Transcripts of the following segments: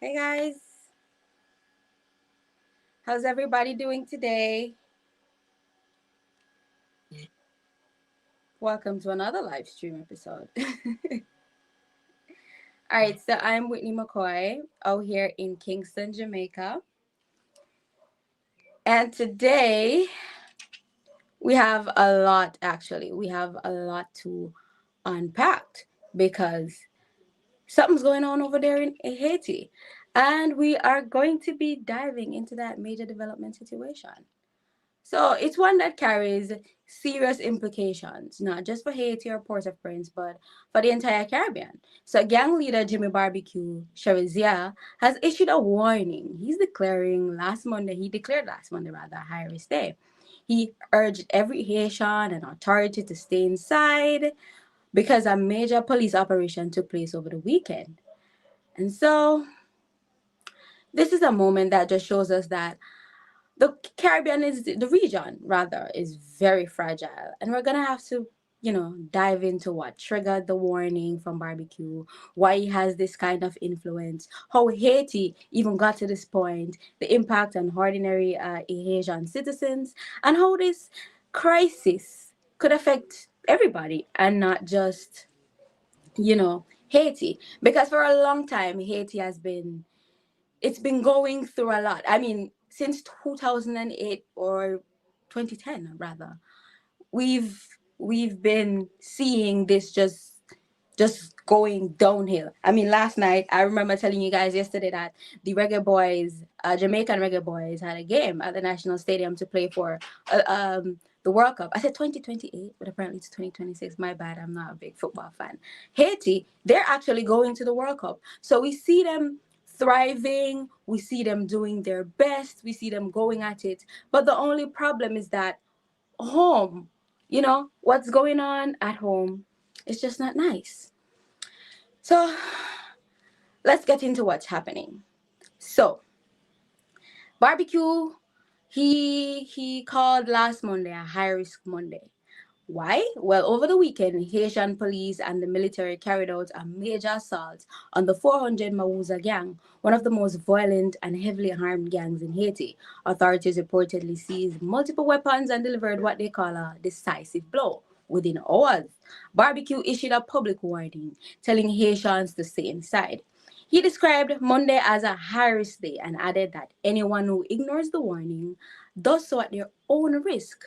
Hey guys, how's everybody doing today? Welcome to another live stream episode. All right, so I'm Whitney McKoy out here in Kingston, Jamaica. And today we have a lot, actually. We have a lot to unpack because something's going on over there in Haiti. And we are going to be diving into that major development situation. So it's one that carries serious implications, not just for Haiti or Port-au-Prince, but for the entire Caribbean. So gang leader Jimmy Barbecue Chérizier has issued a warning. He declared last Monday rather, a high-risk day. He urged every Haitian and authority to stay inside because a major police operation took place over the weekend. And so this is a moment that just shows us that the region rather, is very fragile. And we're going to have to, dive into what triggered the warning from Barbecue, why he has this kind of influence, how Haiti even got to this point, the impact on ordinary Haitian citizens, and how this crisis could affect everybody and not just, Haiti. Because for a long time, Haiti it's been going through a lot. I mean, since 2008 or 2010 rather, we've we've been seeing this just going downhill. I mean, last night I remember telling you guys yesterday that the reggae boys, Jamaican reggae boys, had a game at the National Stadium to play for the World Cup. I said 2028, but apparently it's 2026. My bad, I'm not a big football fan. Haiti, they're actually going to the World Cup. So we see them thriving, we see them doing their best, we see them going at it. But the only problem is that home, what's going on at home, it's just not nice. So let's get into what's happening. So Barbecue, he called last Monday a high risk Monday. Why? Well, over the weekend, Haitian police and the military carried out a major assault on the 400 Mawozo gang, one of the most violent and heavily armed gangs in Haiti. Authorities reportedly seized multiple weapons and delivered what they call a decisive blow. Within hours, Barbecue issued a public warning, telling Haitians to stay inside. He described Monday as a high-risk day and added that anyone who ignores the warning does so at their own risk.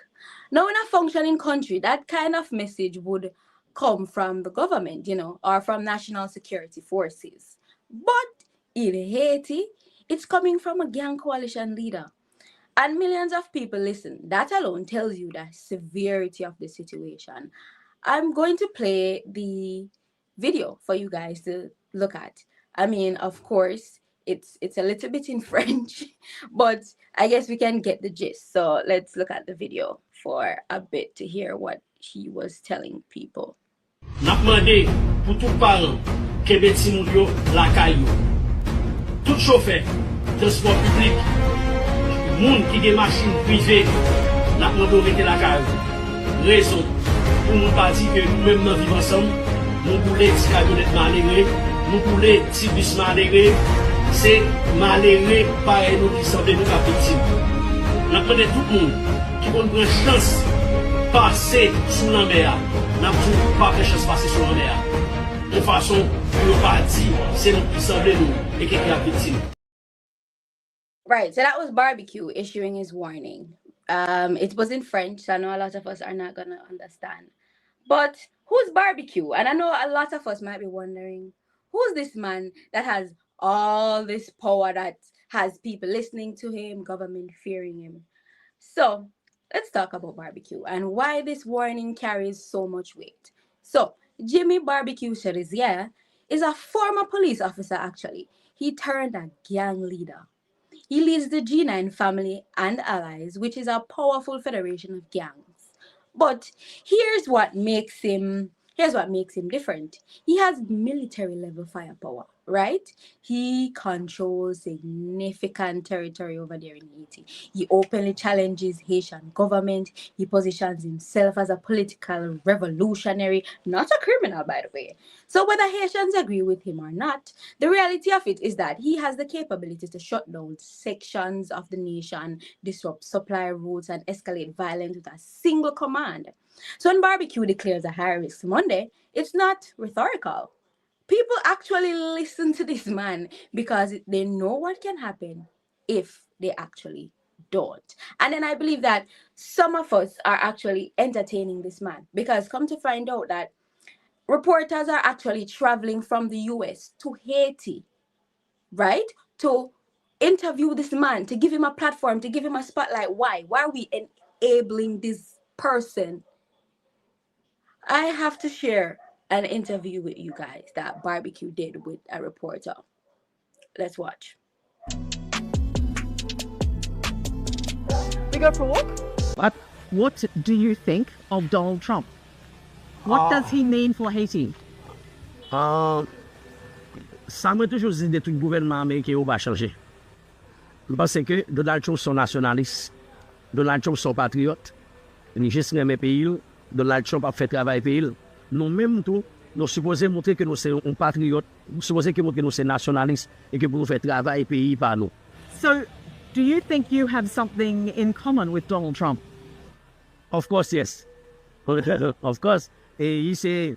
Now, in a functioning country, that kind of message would come from the government, or from national security forces. But in Haiti, it's coming from a gang coalition leader. And millions of people listen. That alone tells you the severity of the situation. I'm going to play the video for you guys to look at. I mean, of course, it's a little bit in French, but I guess we can get the gist. So let's look at the video for a bit to hear what he was telling people. N'a demandé pour tout parent que petit moun yo la caillou. Tout chauffeur transport public, moun qui des machines privées, n'a demandé rester la caillou. Raison pour moun pas dire que nous même nous vivons ensemble, nous pour les camionnette malheureux, nous pour les petits bus malheureux, c'est malheureux par nous qui sont de nous victimes. N'a demandé tout le monde qui vont prendre chance passer sous la mer. N'a pas de chance passer sous la mer. De façon que pas dit c'est nous qui sommes nous et qui est victime. Right, so that was Barbecue issuing his warning. It was in French, so I know a lot of us are not gonna understand. But who's Barbecue? And I know a lot of us might be wondering, who's this man that has all this power, that has people listening to him, government fearing him? So let's talk about Barbecue and why this warning carries so much weight. So Jimmy Barbecue Chérizier is a former police officer, actually. He turned a gang leader. He leads the G9 family and allies, which is a powerful federation of gangs. But here's what makes him different. He has military level firepower, right? He controls significant territory over there in Haiti. He openly challenges Haitian government. He positions himself as a political revolutionary, not a criminal, by the way. So whether Haitians agree with him or not, the reality of it is that he has the capability to shut down sections of the nation, disrupt supply routes, and escalate violence with a single command. So when Barbecue declares a high risk Monday, it's not rhetorical. People actually listen to this man because they know what can happen if they actually don't. And then I believe that some of us are actually entertaining this man because come to find out that reporters are actually traveling from the US to Haiti, right? To interview this man, to give him a platform, to give him a spotlight. Why? Why are we enabling this person? I have to share an interview with you guys that Barbecue did with a reporter. Let's watch. We go for a walk? What do you think of Donald Trump? What does he mean for Haiti? Ça m'a toujours dit que le gouvernement américain va changer. Parce que Donald Trump sont nationalistes, Donald Trump sont patriotes, ils gestionnement mes pays, Donald Trump a fait travail pays. Nous-mêmes, nous supposons montrer que nous sommes un patriote, nous supposons que nous sommes nationalistes et que nous faisons travail pays par nous. So, do you think you have something in common with Donald Trump? Of course, yes. Of course. Et il s'est...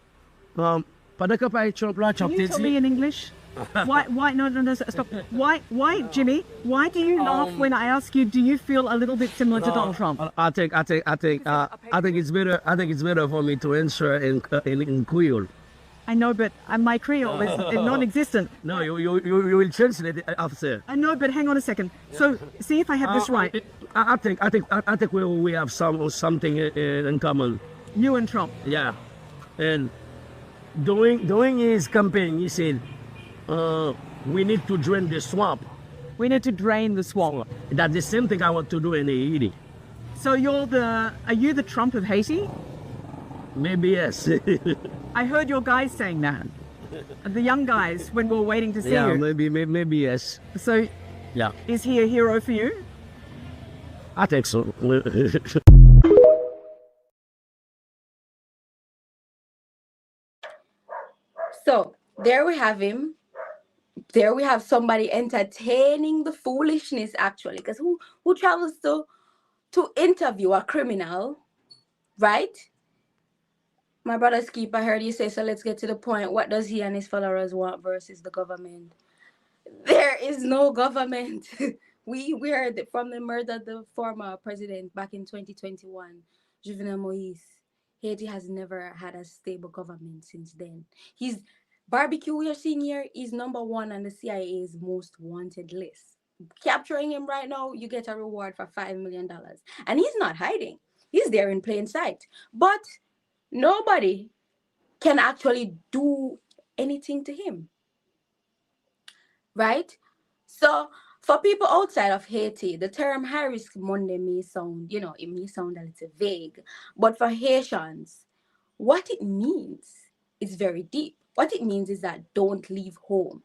pendant que par Trump là, Can you tell me in English? No, stop. Why, Jimmy? Why do you laugh when I ask you? Do you feel a little bit similar to Donald Trump? I think it's better. I think it's better for me to answer in Creole. I know, but my Creole is non-existent. No, you will translate it after. I know, but hang on a second. So, see if I have this right. I think we have something in common. You and Trump. Yeah, and during his campaign, he said, we need to drain the swamp. We need to drain the swamp. That's the same thing I want to do in Haiti. So are you the Trump of Haiti? Maybe yes. I heard your guys saying that. The young guys when we were waiting to see Yeah, you. maybe yes. So Yeah, is he a hero for you? I think so. So there we have him. There we have somebody entertaining the foolishness actually. Because who travels to interview a criminal, right? My brother Skeep, I heard you say, so let's get to the point. What does he and his followers want versus the government? There is no government. We heard from the murder of the former president back in 2021, Juvenal Moise. Haiti has never had a stable government since then. Barbecue we are seeing here is number one on the CIA's most wanted list. Capturing him right now, you get a reward for $5 million. And he's not hiding. He's there in plain sight. But nobody can actually do anything to him. Right? So for people outside of Haiti, the term high risk Monday may sound, it may sound a little vague. But for Haitians, what it means is very deep. What it means is that don't leave home,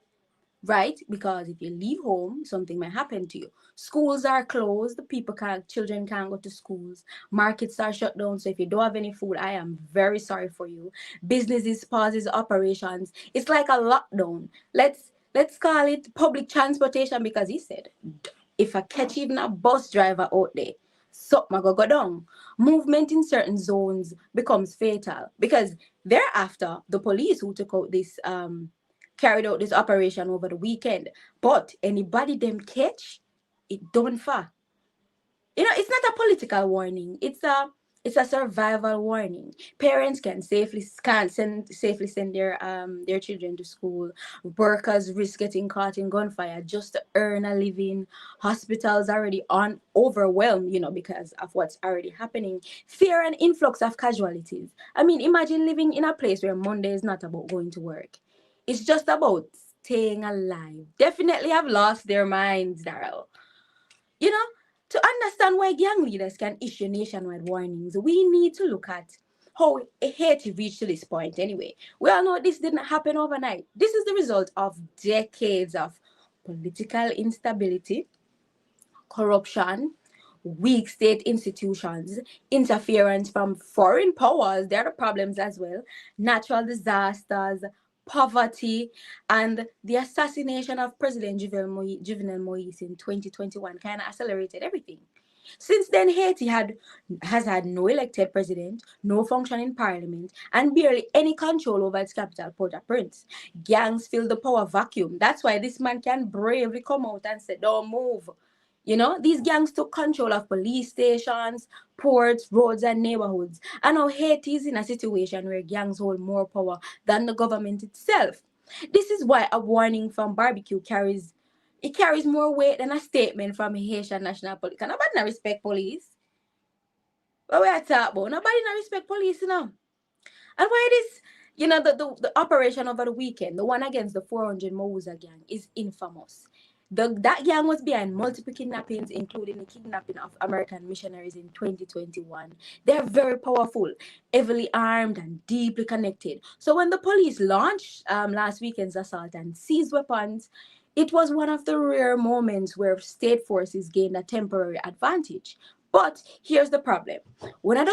right? Because if you leave home, something may happen to you. Schools are closed. Children can't go to schools. Markets are shut down. So if you don't have any food, I am very sorry for you. Businesses pauses operations. It's like a lockdown. Let's call it public transportation because he said, if I catch even a bus driver out there, something go down. Movement in certain zones becomes fatal because thereafter the police who took out this carried out this operation over the weekend. But anybody them catch, it done for. It's not a political warning. It's a survival warning. Parents can't safely send their children to school. Workers risk getting caught in gunfire just to earn a living. Hospitals already overwhelmed, because of what's already happening. Fear and influx of casualties. I mean, imagine living in a place where Monday is not about going to work. It's just about staying alive. Definitely have lost their minds, Daryl. To understand why gang leaders can issue nationwide warnings, we need to look at how Haiti reached to this point anyway. We all know this didn't happen overnight. This is the result of decades of political instability, corruption, weak state institutions, interference from foreign powers, there are problems as well, natural disasters, poverty, and the assassination of President Juvenal Moise in 2021 kind of accelerated everything. Since then, Haiti has had no elected president, no functioning parliament, and barely any control over its capital, Port-au-Prince. Gangs fill the power vacuum. That's why this man can bravely come out and say, "Don't move." You know, these gangs took control of police stations, ports, roads, and neighborhoods. And now Haiti is in a situation where gangs hold more power than the government itself. This is why a warning from barbecue carries more weight than a statement from Haitian National Police. Can nobody not respect police? What we are talking about? Nobody not respect police, you know. And why this, the operation over the weekend, the one against the 400 Mawozo gang, is infamous. That gang was behind multiple kidnappings, including the kidnapping of American missionaries in 2021. They're very powerful, heavily armed, and deeply connected. So when the police launched last weekend's assault and seized weapons, it was one of the rare moments where state forces gained a temporary advantage. But here's the problem. Whenever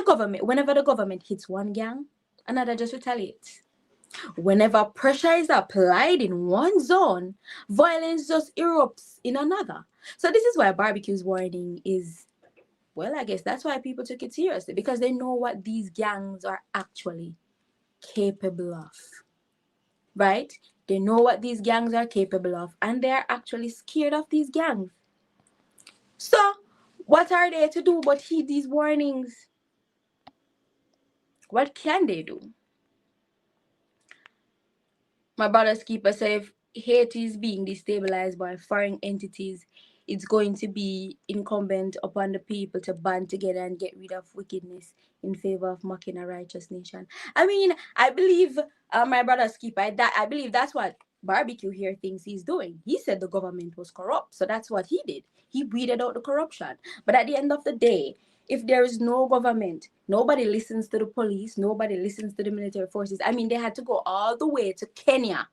the government hits one gang, another just retaliates. Whenever pressure is applied in one zone, violence just erupts in another. So this is why barbecue's warning is, well, I guess that's why people took it seriously, because they know what these gangs are actually capable of. Right? They know what these gangs are capable of, and they're actually scared of these gangs. So, what are they to do but heed these warnings? What can they do? My brother's keeper said if Haiti is being destabilized by foreign entities, it's going to be incumbent upon the people to band together and get rid of wickedness in favor of mocking a righteous nation. I mean, I believe my brother's keeper, I believe that's what Barbecue here thinks he's doing. He said the government was corrupt, so that's what he did. He weeded out the corruption. But at the end of the day, if there is no government, nobody listens to the police, nobody listens to the military forces. I mean, they had to go all the way to Kenya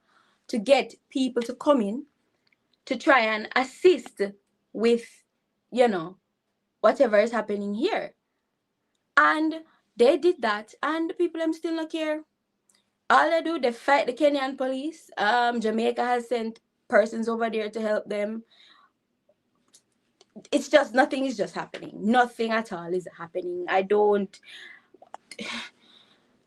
to get people to come in to try and assist with, whatever is happening here. And they did that, and the people them still not care. All they do, they fight the Kenyan police. Jamaica has sent persons over there to help them. It's just, nothing is just happening. Nothing at all is happening. I don't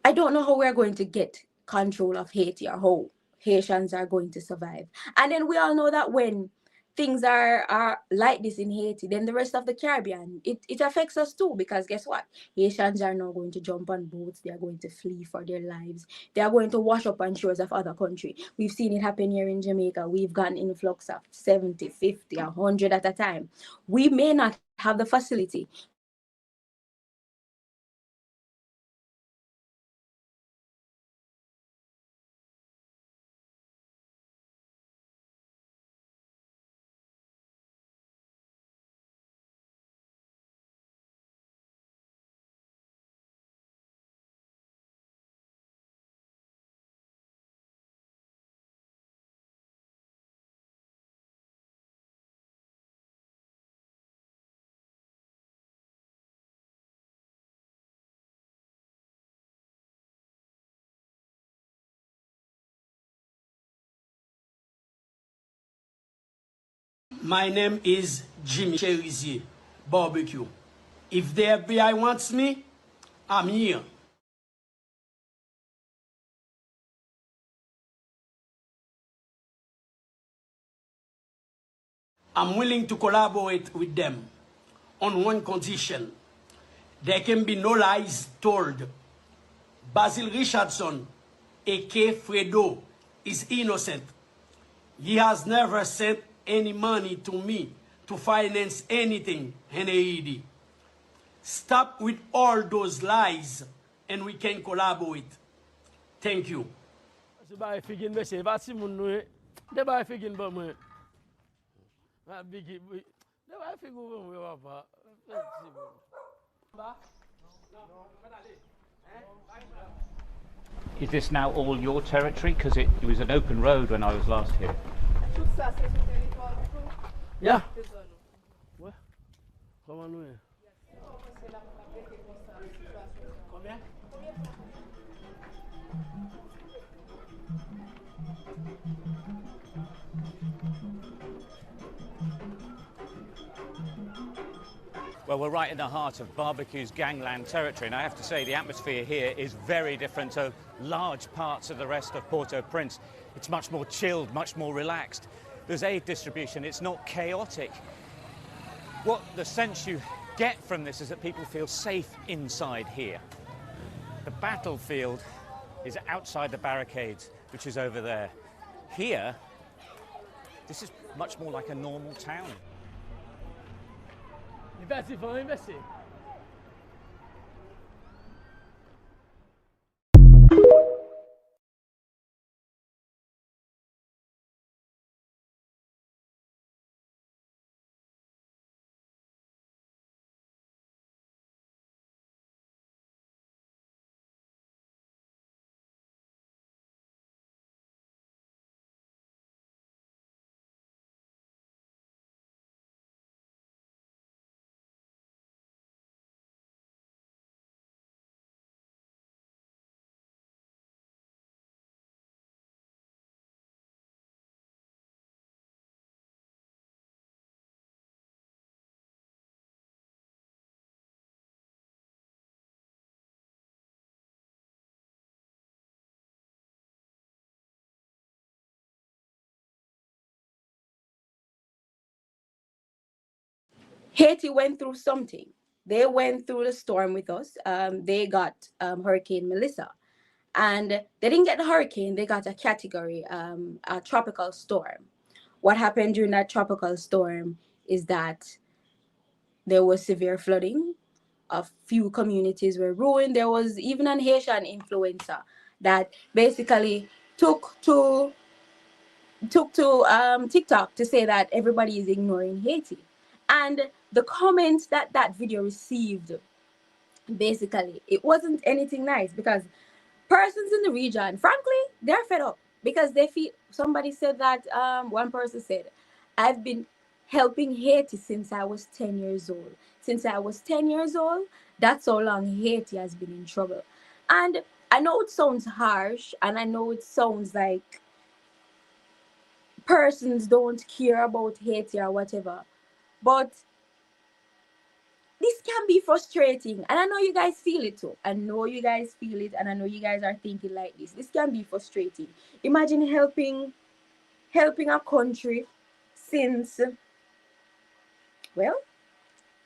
know how we're going to get control of Haiti, or how Haitians are going to survive. And then we all know that when things are like this in Haiti, then the rest of the Caribbean, it affects us too, because guess what? Haitians are now going to jump on boats. They are going to flee for their lives. They are going to wash up on shores of other countries. We've seen it happen here in Jamaica. We've got an influx of 70, 50, 100 at a time. We may not have the facility. My name is Jimmy Chérizier, barbecue. If the FBI wants me, I'm here. I'm willing to collaborate with them on one condition. There can be no lies told. Basil Richardson, a.k.a. Fredo, is innocent. He has never sent any money to me to finance anything in Haiti. Stop with all those lies and we can collaborate. Thank you. Is this now all your territory? Because it was an open road when I was last here. Yeah. Ouais. Comment nous? Combien? Well, we're right in the heart of Barbecue's gangland territory, and I have to say the atmosphere here is very different to large parts of the rest of Port-au-Prince. It's much more chilled, much more relaxed. There's aid distribution, it's not chaotic. What the sense you get from this is that people feel safe inside here. The battlefield is outside the barricades, which is over there. Here, this is much more like a normal town. Haiti went through something. They went through the storm with us. They got Hurricane Melissa. And they didn't get the hurricane, they got a category, a tropical storm. What happened during that tropical storm is that there was severe flooding. A few communities were ruined. There was even an Haitian influencer that basically took to TikTok to say that everybody is ignoring Haiti. And the comments that that video received, basically, it wasn't anything nice because persons in the region, frankly, they're fed up because they feel. Somebody said that one person said, "I've been helping Haiti since I was 10 years old. Since I was 10 years old, that's how long Haiti has been in trouble." And I know it sounds harsh, and I know it sounds like persons don't care about Haiti or whatever, but this can be frustrating, and I know you guys feel it too. I know you guys feel it, and I know you guys are thinking like this can be frustrating. Imagine helping a country since, well,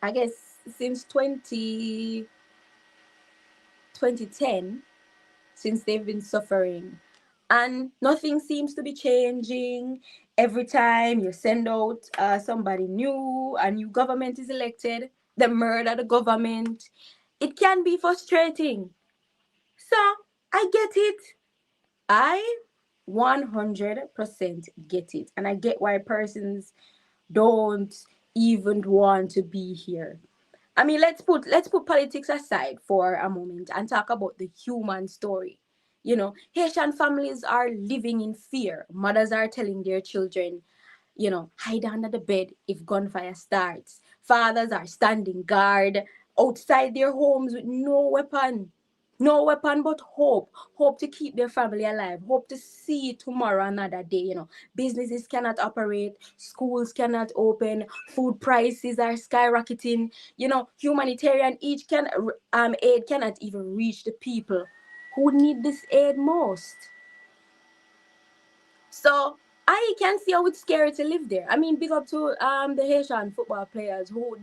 I guess since 2010, since they've been suffering, and nothing seems to be changing. Every time you send out somebody new, a new government is elected, they murder the government. It can be frustrating. So I get it. I 100% get it. And I get why persons don't even want to be here. I mean, let's put politics aside for a moment and talk about the human story. Haitian families are living in fear. Mothers are telling their children, hide under the bed if gunfire starts. Fathers are standing guard outside their homes with no weapon but hope to keep their family alive, hope to see tomorrow another day. Businesses cannot operate, schools cannot open, food prices are skyrocketing. Humanitarian aid cannot even reach the people who need this aid most. So I can see how it's scary to live there. I mean, big up to the Haitian football players who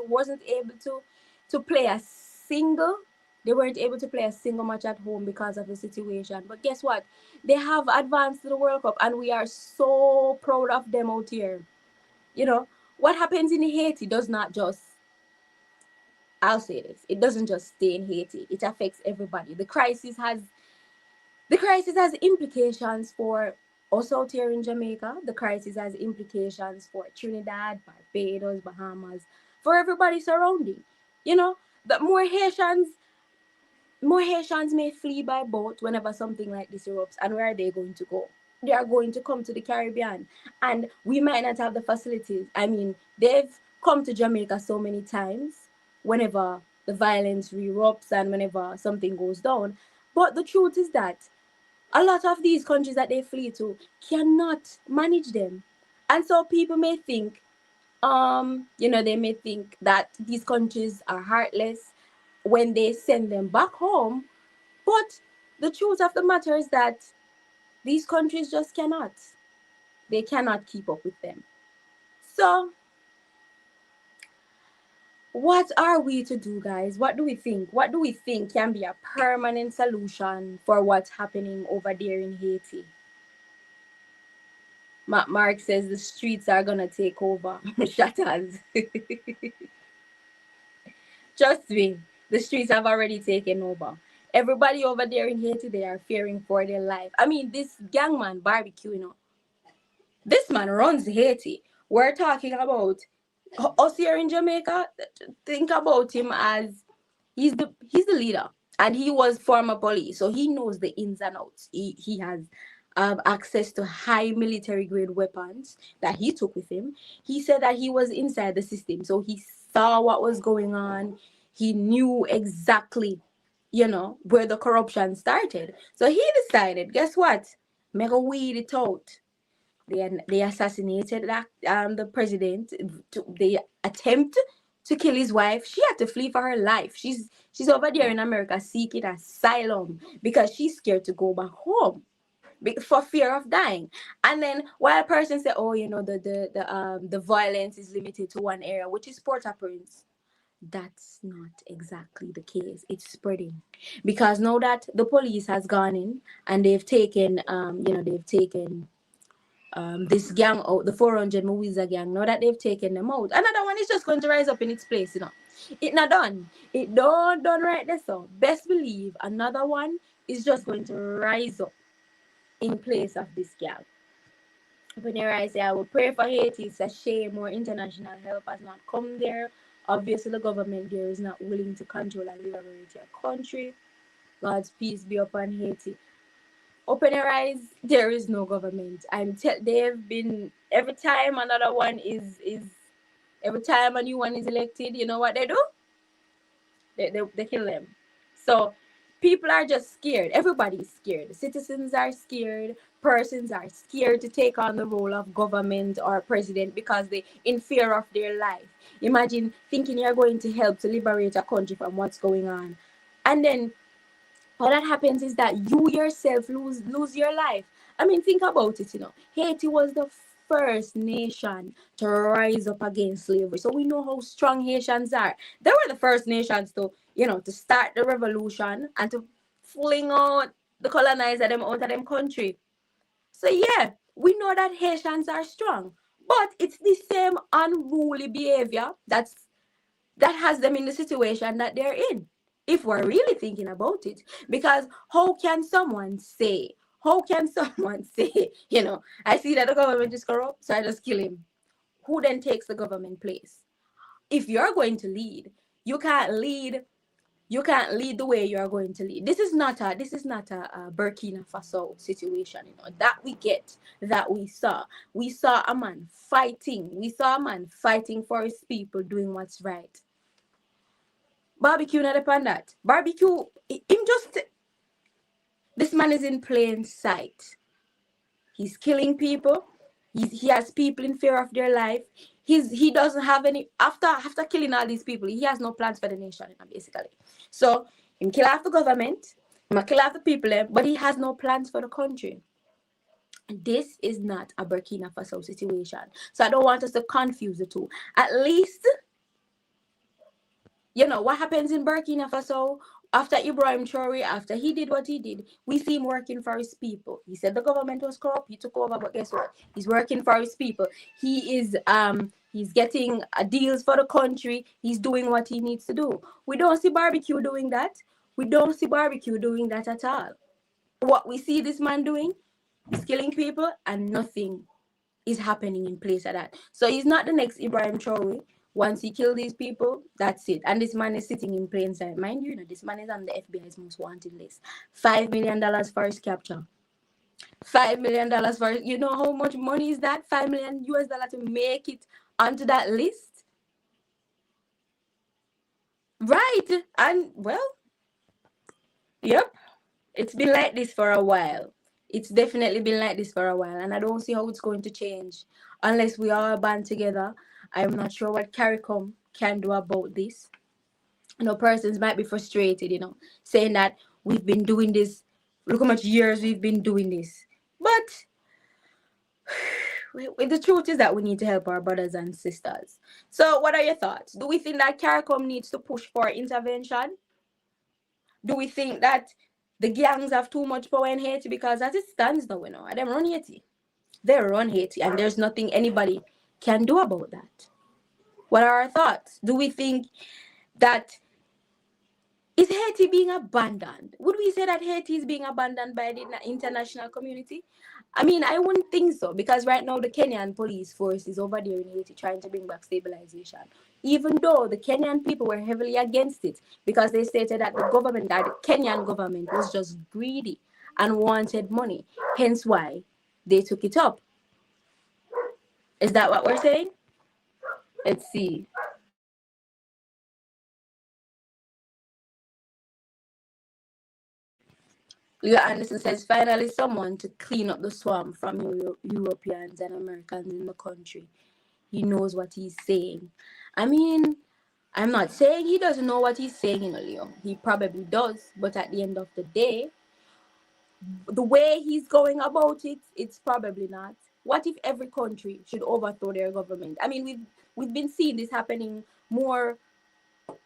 wasn't able to play a single. They weren't able to play a single match at home because of the situation. But guess what? They have advanced to the World Cup, and we are so proud of them out here. What happens in Haiti does not just. I'll say this: it doesn't just stay in Haiti. It affects everybody. The crisis has implications for us out here in Jamaica. The crisis has implications for Trinidad, Barbados, Bahamas, for everybody surrounding. The more Haitians more Haitians may flee by boat whenever something like this erupts. And where are they going to go? They are going to come to the Caribbean. And we might not have the facilities. I mean, they've come to Jamaica so many times whenever the violence erupts and whenever something goes down. But the truth is that a lot of these countries that they flee to cannot manage them. And so people may think, they may think that these countries are heartless when they send them back home. But the truth of the matter is that these countries just cannot. They cannot keep up with them. So, what are we to do, guys? What do we think? What do we think can be a permanent solution for what's happening over there in Haiti? Mark says the streets are gonna take over. Shatters. Trust me, the streets have already taken over. Everybody over there in Haiti, they are fearing for their life. I mean, this gangman barbecue, this man runs Haiti. We're talking about us here in Jamaica. Think about him as he's the leader, and he was former police, so he knows the ins and outs. He has access to high military grade weapons that he took with him. He said that he was inside the system, so he saw what was going on. He knew exactly, where the corruption started. So he decided, guess what? Make a weed it out. They assassinated the president. They attempt to kill his wife. She had to flee for her life. She's over there in America seeking asylum because she's scared to go back home for fear of dying. And then while a person say, oh, the violence is limited to one area, which is Port-au-Prince, that's not exactly the case. It's spreading because now that the police has gone in and they've taken this gang out, the 400 Mawozo gang. Now that they've taken them out, another one is just going to rise up in its place. It not done. It don't done right there. So best believe another one is just going to rise up in place of this gang. When I say I will pray for Haiti, it's a shame more international help has not come there. Obviously, the government there is not willing to control and liberate your country. God's peace be upon Haiti. Open your eyes, there is no government. They've been, every time another one is every time a new one is elected, you know what they do? They kill them. So people are just scared. Everybody's scared. Citizens are scared. Persons are scared to take on the role of government or president because they in fear of their life. Imagine thinking you're going to help to liberate a country from what's going on. And then what that happens is that you yourself lose your life. I mean, think about it, Haiti was the first nation to rise up against slavery. So we know how strong Haitians are. They were the first nations to start the revolution and to fling out the colonizer them out of them country. So yeah, we know that Haitians are strong. But it's the same unruly behavior that has them in the situation that they're in. If we're really thinking about it, because how can someone say, I see that the government is corrupt, so I just kill him. Who then takes the government place? If you're going to lead, you can't lead the way you're going to lead. This is not a Burkina Faso situation, that we get, that we saw. We saw a man fighting. We saw a man fighting for his people, doing what's right. Barbecue not upon that. Barbecue, this man is in plain sight. He's killing people. He has people in fear of their life. He doesn't have any, after killing all these people, he has no plans for the nation, basically. So, he kill off the government, he kill off the people, but he has no plans for the country. This is not a Burkina Faso situation. So I don't want us to confuse the two. At least, what happens in Burkina Faso after Ibrahim Traoré, after he did what he did, we see him working for his people. He said the government was corrupt, he took over, but guess what? He's working for his people. He is he's getting deals for the country. He's doing what he needs to do. We don't see Barbecue doing that. We don't see Barbecue doing that at all. What we see this man doing is killing people, and nothing is happening in place of that. So he's not the next Ibrahim Traoré, Once he killed these people, that's it. And this man is sitting in plain sight. Mind you, this man is on the FBI's most wanted list. $5 million for his capture. $5 million for, you know how much money is that? $5 million to make it onto that list. Right. And well, yep. It's been like this for a while. It's definitely been like this for a while. And I don't see how it's going to change unless we all band together. I'm not sure what CARICOM can do about this. Persons might be frustrated, saying that we've been doing this. Look how much years we've been doing this. But the truth is that we need to help our brothers and sisters. So what are your thoughts? Do we think that CARICOM needs to push for intervention? Do we think that the gangs have too much power in Haiti? Because as it stands now, they run Haiti. They run Haiti, and there's nothing anybody can do about that. What are our thoughts? Do we think that is Haiti being abandoned? Would we say that Haiti is being abandoned by the international community? I mean, I wouldn't think so, because right now the Kenyan police force is over there in Haiti trying to bring back stabilization. Even though the Kenyan people were heavily against it, because they stated that the Kenyan government was just greedy and wanted money. Hence why they took it up. Is that what we're saying? Let's see. Leo Anderson says, finally someone to clean up the swamp from Europeans and Americans in the country. He knows what he's saying. I mean, I'm not saying he doesn't know what he's saying, Leo. He probably does. But at the end of the day, the way he's going about it, it's probably not. What if every country should overthrow their government? I mean, we've been seeing this happening more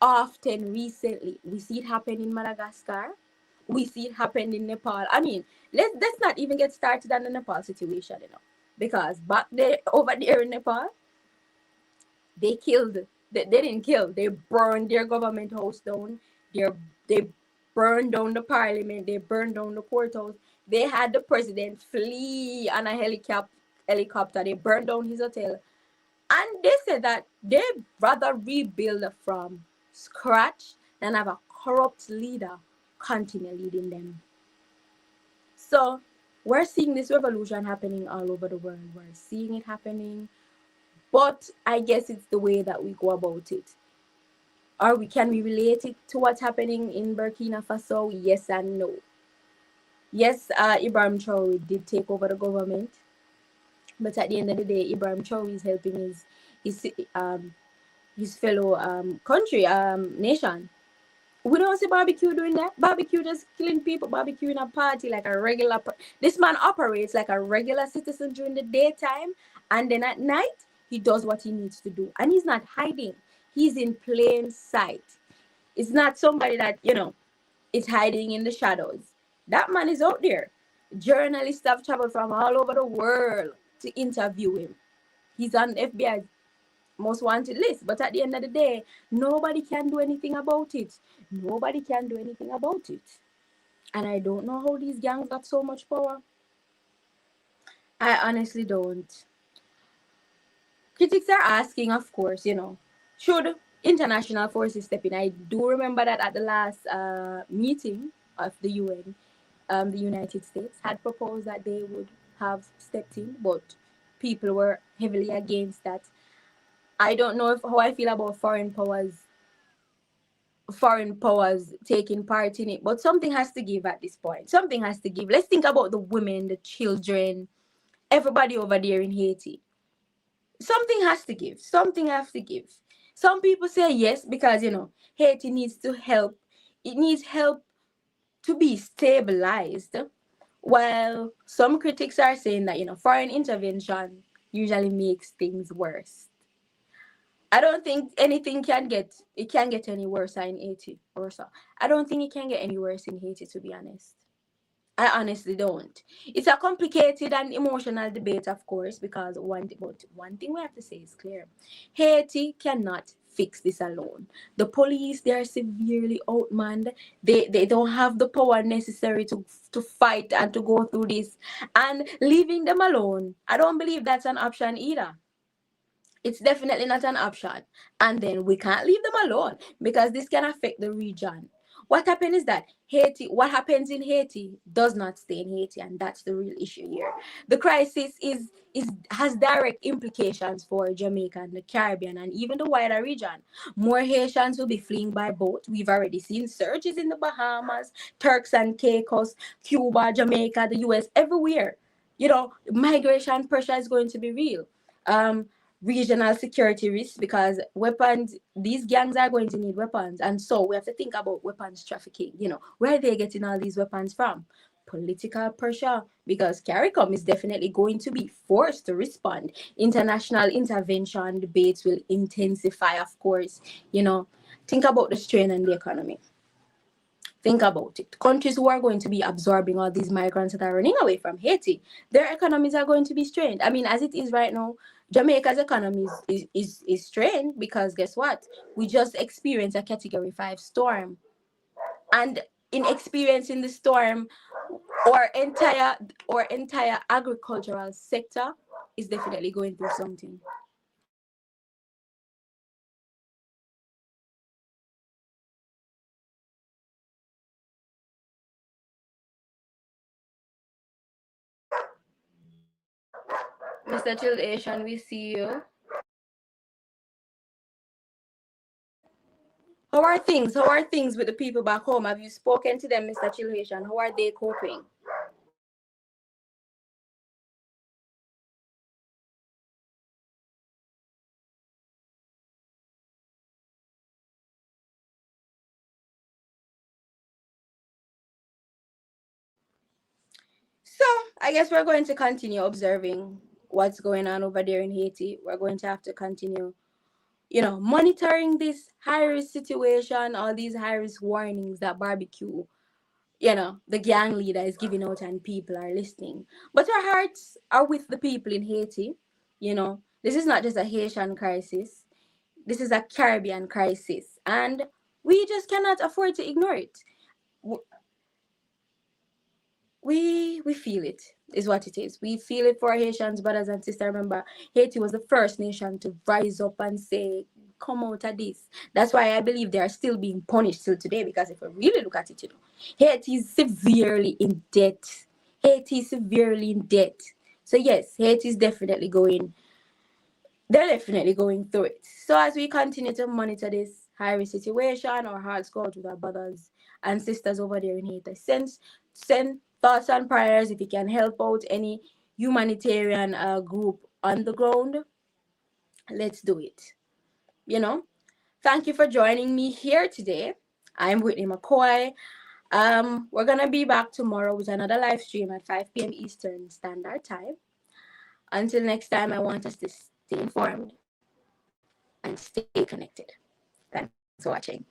often recently. We see it happen in Madagascar. We see it happen in Nepal. I mean, let's not even get started on the Nepal situation, because back there, over there in Nepal, they didn't kill. They burned their government house down. They burned down the parliament. They burned down the courthouse. They had the president flee on a helicopter. They burned down his hotel. And they said that they'd rather rebuild from scratch than have a corrupt leader continue leading them. So we're seeing this revolution happening all over the world. We're seeing it happening. But I guess it's the way that we go about it. Or can we relate it to what's happening in Burkina Faso? Yes and no. Yes, Ibrahim Traoré did take over the government. But at the end of the day, Ibrahim Traoré is helping his fellow country, nation. We don't see barbecue doing that. Barbecue just killing people. Barbecue in a party like a regular. This man operates like a regular citizen during the daytime, and then at night he does what he needs to do, and he's not hiding. He's in plain sight. It's not somebody that is hiding in the shadows. That man is out there. Journalists have traveled from all over the world to interview him. He's on FBI's most wanted list, but at the end of the day, nobody can do anything about it. Nobody can do anything about it. And I don't know how these gangs got so much power. I honestly don't. Critics are asking, of course, should international forces step in? I do remember that at the last meeting of the UN, the United States had proposed that they would have stepped in, but people were heavily against that. I don't know how I feel about foreign powers taking part in it, but something has to give at this point. Something has to give. Let's think about the women, the children, everybody over there in Haiti. Something has to give. Something has to give. Some people say yes because Haiti needs to help. It needs help to be stabilized, while some critics are saying that foreign intervention usually makes things worse. I don't think anything can get any worse in Haiti or so. I don't think it can get any worse in Haiti, to be honest. I honestly don't. It's a complicated and emotional debate, of course, because one thing we have to say is clear. Haiti cannot fix this alone. The police, they are severely outmanned. They don't have the power necessary to fight and to go through this. And leaving them alone, I don't believe that's an option either. It's definitely not an option. And then we can't leave them alone because this can affect the region. What happened is that what happens in Haiti does not stay in Haiti, and that's the real issue here. The crisis has direct implications for Jamaica and the Caribbean and even the wider region. More Haitians will be fleeing by boat. We've already seen surges in the Bahamas, Turks and Caicos, Cuba, Jamaica, the US, everywhere. Migration pressure is going to be real. Regional security risks because weapons, these gangs are going to need weapons, and so we have to think about weapons trafficking. Where are they getting all these weapons from? Political pressure, because CARICOM is definitely going to be forced to respond. International intervention debates will intensify, of course. Think about the strain on the economy. Think about it. Countries who are going to be absorbing all these migrants that are running away from Haiti, their economies are going to be strained. I mean, as it is right now, Jamaica's economy is strained because guess what? We just experienced a Category 5 storm. And in experiencing the storm, our entire agricultural sector is definitely going through something. Mr. Chilled Asian, we see you. How are things? How are things with the people back home? Have you spoken to them, Mr. Chilled Asian? How are they coping? So I guess we're going to continue observing what's going on over there in Haiti. We're going to have to continue, monitoring this high risk situation, all these high risk warnings that barbecue, the gang leader is giving out and people are listening. But our hearts are with the people in Haiti. This is not just a Haitian crisis. This is a Caribbean crisis. And we just cannot afford to ignore it. We feel it, is what it is. We feel it for Haitians, brothers and sisters. Remember, Haiti was the first nation to rise up and say, come out of this. That's why I believe they are still being punished till today, because if we really look at it, Haiti is severely in debt. Haiti is severely in debt. So yes, Haiti is definitely they're definitely going through it. So as we continue to monitor this high risk situation, our hearts go out with our brothers and sisters over there in Haiti. Send thoughts and prayers if you can help out any humanitarian group on the ground. Let's do it. Thank you for joining me here today. I'm Whitney McKoy. We're gonna be back tomorrow with another live stream at 5 p.m. Eastern Standard Time. Until next time, I want us to stay informed and stay connected. Thanks for watching.